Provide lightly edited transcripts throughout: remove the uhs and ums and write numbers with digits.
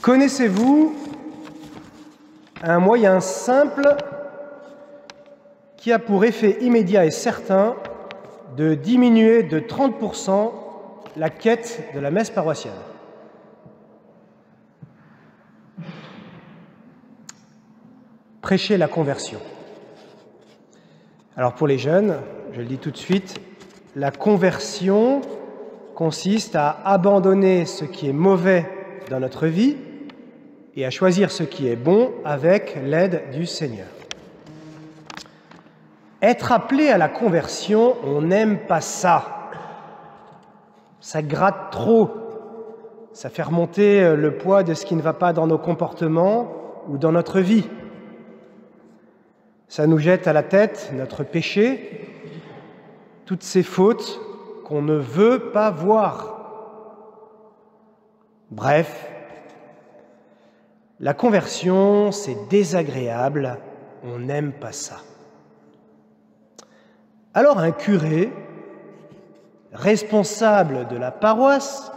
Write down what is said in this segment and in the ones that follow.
Connaissez-vous un moyen simple qui a pour effet immédiat et certain de diminuer de 30% la quête de la messe paroissiale? Prêcher la conversion. Alors pour les jeunes, je le dis tout de suite, la conversion consiste à abandonner ce qui est mauvais dans notre vie et à choisir ce qui est bon avec l'aide du Seigneur. Être appelé à la conversion, on n'aime pas ça. Ça gratte trop. Ça fait remonter le poids de ce qui ne va pas dans nos comportements ou dans notre vie. Ça nous jette à la tête notre péché, toutes ces fautes qu'on ne veut pas voir. Bref, la conversion, c'est désagréable, on n'aime pas ça. Alors un curé, responsable de la paroisse,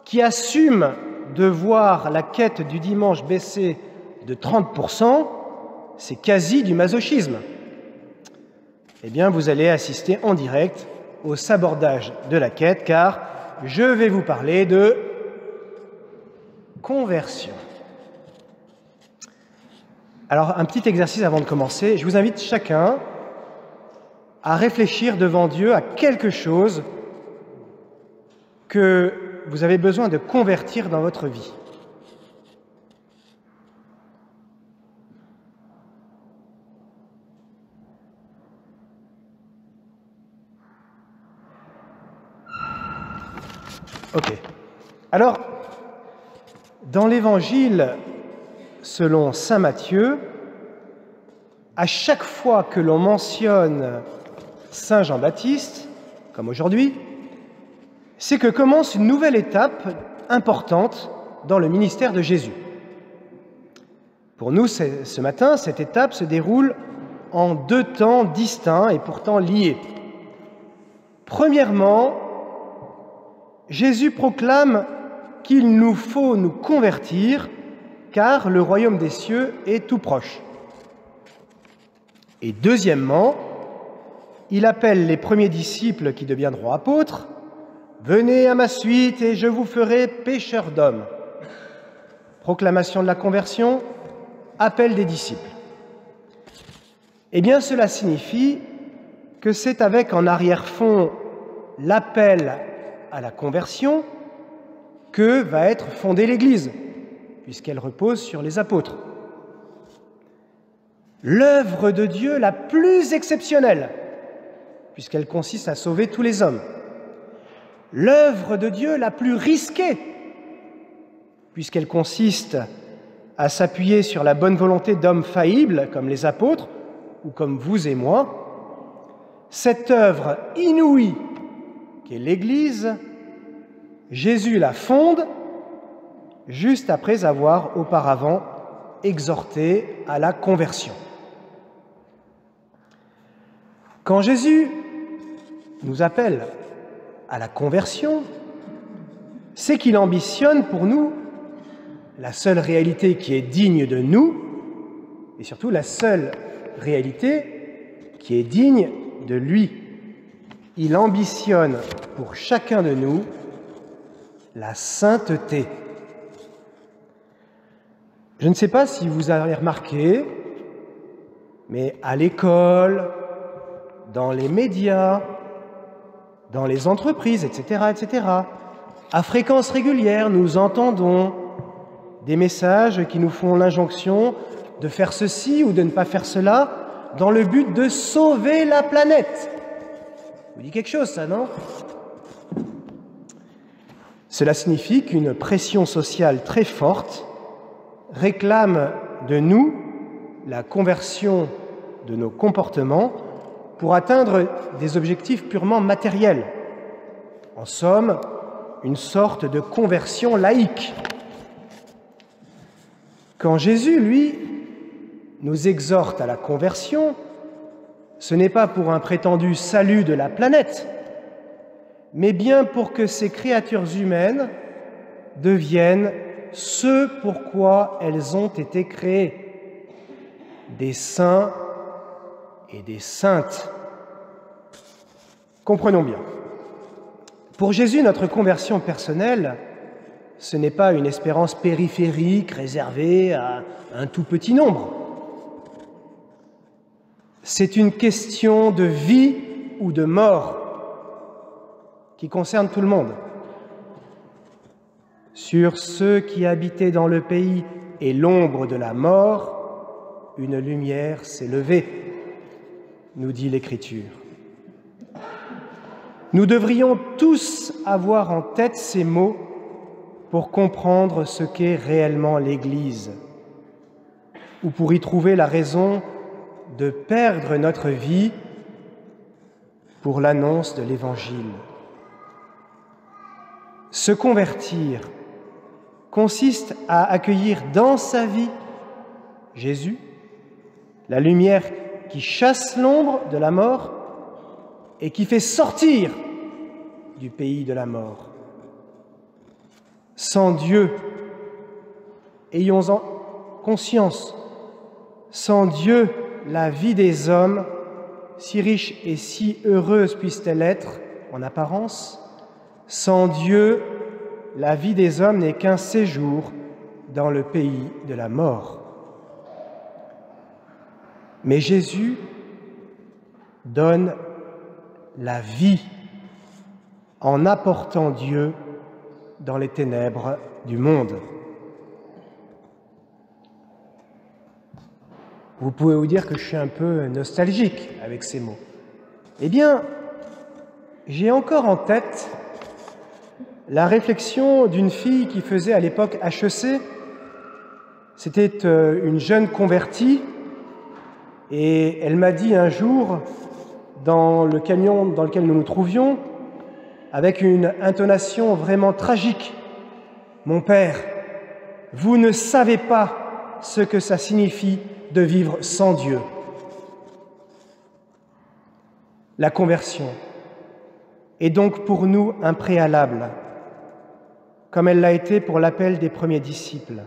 qui assume de voir la quête du dimanche baisser de 30%, c'est quasi du masochisme. Eh bien, vous allez assister en direct au sabordage de la quête, car je vais vous parler de conversion. Alors, un petit exercice avant de commencer. Je vous invite chacun à réfléchir devant Dieu à quelque chose que vous avez besoin de convertir dans votre vie. Ok. Alors, dans l'Évangile selon saint Matthieu, à chaque fois que l'on mentionne saint Jean-Baptiste, comme aujourd'hui, c'est que commence une nouvelle étape importante dans le ministère de Jésus. Pour nous, ce matin, cette étape se déroule en deux temps distincts et pourtant liés. Premièrement, Jésus proclame qu'il nous faut nous convertir car le royaume des cieux est tout proche. Et deuxièmement, il appelle les premiers disciples qui deviendront apôtres « Venez à ma suite et je vous ferai pécheurs d'hommes ». Proclamation de la conversion, appel des disciples. Eh bien, cela signifie que c'est avec en arrière-fond l'appel à la conversion que va être fondée l'Église, puisqu'elle repose sur les apôtres. L'œuvre de Dieu la plus exceptionnelle, puisqu'elle consiste à sauver tous les hommes. L'œuvre de Dieu la plus risquée, puisqu'elle consiste à s'appuyer sur la bonne volonté d'hommes faillibles, comme les apôtres, ou comme vous et moi. Cette œuvre inouïe qu'est l'Église, Jésus la fonde juste après avoir auparavant exhorté à la conversion. Quand Jésus nous appelle à la conversion, c'est qu'il ambitionne pour nous la seule réalité qui est digne de nous et surtout la seule réalité qui est digne de lui. Il ambitionne pour chacun de nous la sainteté. Je ne sais pas si vous avez remarqué, mais à l'école, dans les médias, dans les entreprises, etc., à fréquence régulière, nous entendons des messages qui nous font l'injonction de faire ceci ou de ne pas faire cela dans le but de sauver la planète. Vous dit quelque chose, ça, non? Cela signifie qu'une pression sociale très forte réclame de nous la conversion de nos comportements pour atteindre des objectifs purement matériels. En somme, une sorte de conversion laïque. Quand Jésus, lui, nous exhorte à la conversion, ce n'est pas pour un prétendu salut de la planète, mais bien pour que ces créatures humaines deviennent ce pourquoi elles ont été créées, des saints et des saintes. Comprenons bien. Pour Jésus, notre conversion personnelle, ce n'est pas une espérance périphérique réservée à un tout petit nombre. C'est une question de vie ou de mort qui concerne tout le monde. Sur ceux qui habitaient dans le pays et l'ombre de la mort, une lumière s'est levée, nous dit l'Écriture. Nous devrions tous avoir en tête ces mots pour comprendre ce qu'est réellement l'Église, ou pour y trouver la raison de perdre notre vie pour l'annonce de l'Évangile. Se convertir consiste à accueillir dans sa vie Jésus, la lumière qui chasse l'ombre de la mort et qui fait sortir du pays de la mort. Sans Dieu, ayons-en conscience, sans Dieu, la vie des hommes, si riche et si heureuse puisse-t-elle être en apparence, sans Dieu, la vie des hommes n'est qu'un séjour dans le pays de la mort. Mais Jésus donne la vie en apportant Dieu dans les ténèbres du monde. Vous pouvez vous dire que je suis un peu nostalgique avec ces mots. Eh bien, j'ai encore en tête la réflexion d'une fille qui faisait à l'époque HEC. C'était une jeune convertie et elle m'a dit un jour, dans le camion dans lequel nous nous trouvions, avec une intonation vraiment tragique, « Mon père, vous ne savez pas ce que ça signifie de vivre sans Dieu. » La conversion est donc pour nous un préalable, comme elle l'a été pour l'appel des premiers disciples.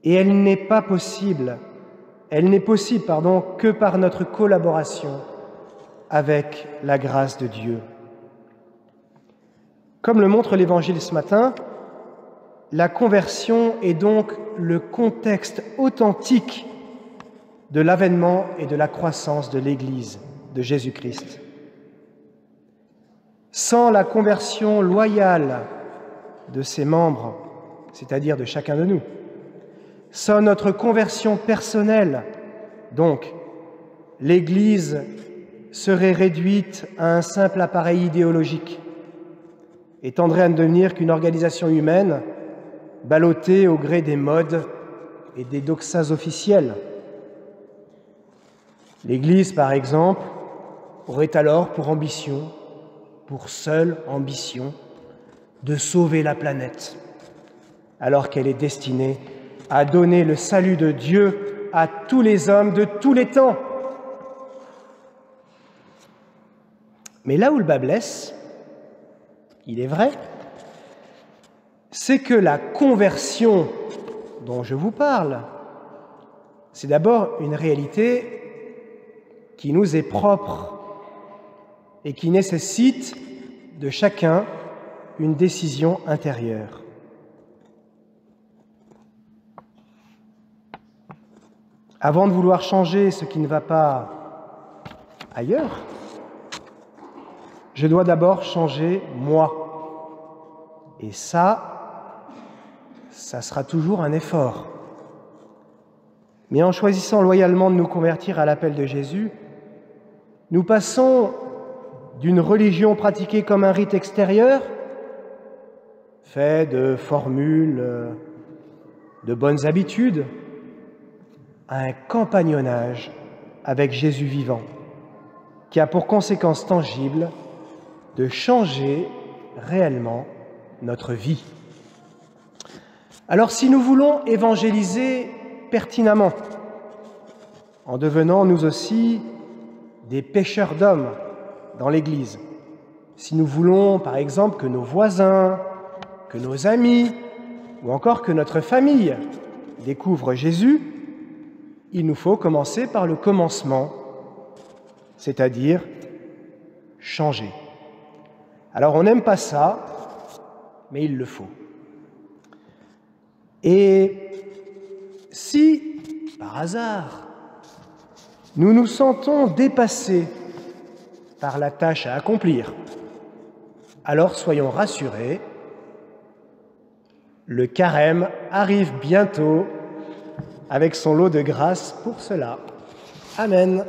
Et elle n'est possible que par notre collaboration avec la grâce de Dieu. Comme le montre l'Évangile ce matin, la conversion est donc le contexte authentique de l'avènement et de la croissance de l'Église de Jésus-Christ. Sans la conversion loyale de ses membres, c'est-à-dire de chacun de nous, sans notre conversion personnelle, donc, l'Église serait réduite à un simple appareil idéologique et tendrait à ne devenir qu'une organisation humaine ballottée au gré des modes et des doxas officielles. L'Église, par exemple, aurait alors pour seule ambition, de sauver la planète, alors qu'elle est destinée à donner le salut de Dieu à tous les hommes de tous les temps. Mais là où le bât blesse, il est vrai, c'est que la conversion dont je vous parle, c'est d'abord une réalité qui nous est propre et qui nécessite de chacun une décision intérieure. Avant de vouloir changer ce qui ne va pas ailleurs, je dois d'abord changer moi. Et ça sera toujours un effort. Mais en choisissant loyalement de nous convertir à l'appel de Jésus, nous passons d'une religion pratiquée comme un rite extérieur, fait de formules, de bonnes habitudes, à un compagnonnage avec Jésus vivant, qui a pour conséquence tangible de changer réellement notre vie. Alors, si nous voulons évangéliser pertinemment, en devenant nous aussi des pêcheurs d'hommes dans l'Église, si nous voulons, par exemple, que nos voisins, que nos amis, ou encore que notre famille découvre Jésus, il nous faut commencer par le commencement, c'est-à-dire changer. Alors on n'aime pas ça, mais il le faut. Et si, par hasard, nous nous sentons dépassés par la tâche à accomplir, alors soyons rassurés, le carême arrive bientôt avec son lot de grâce pour cela. Amen.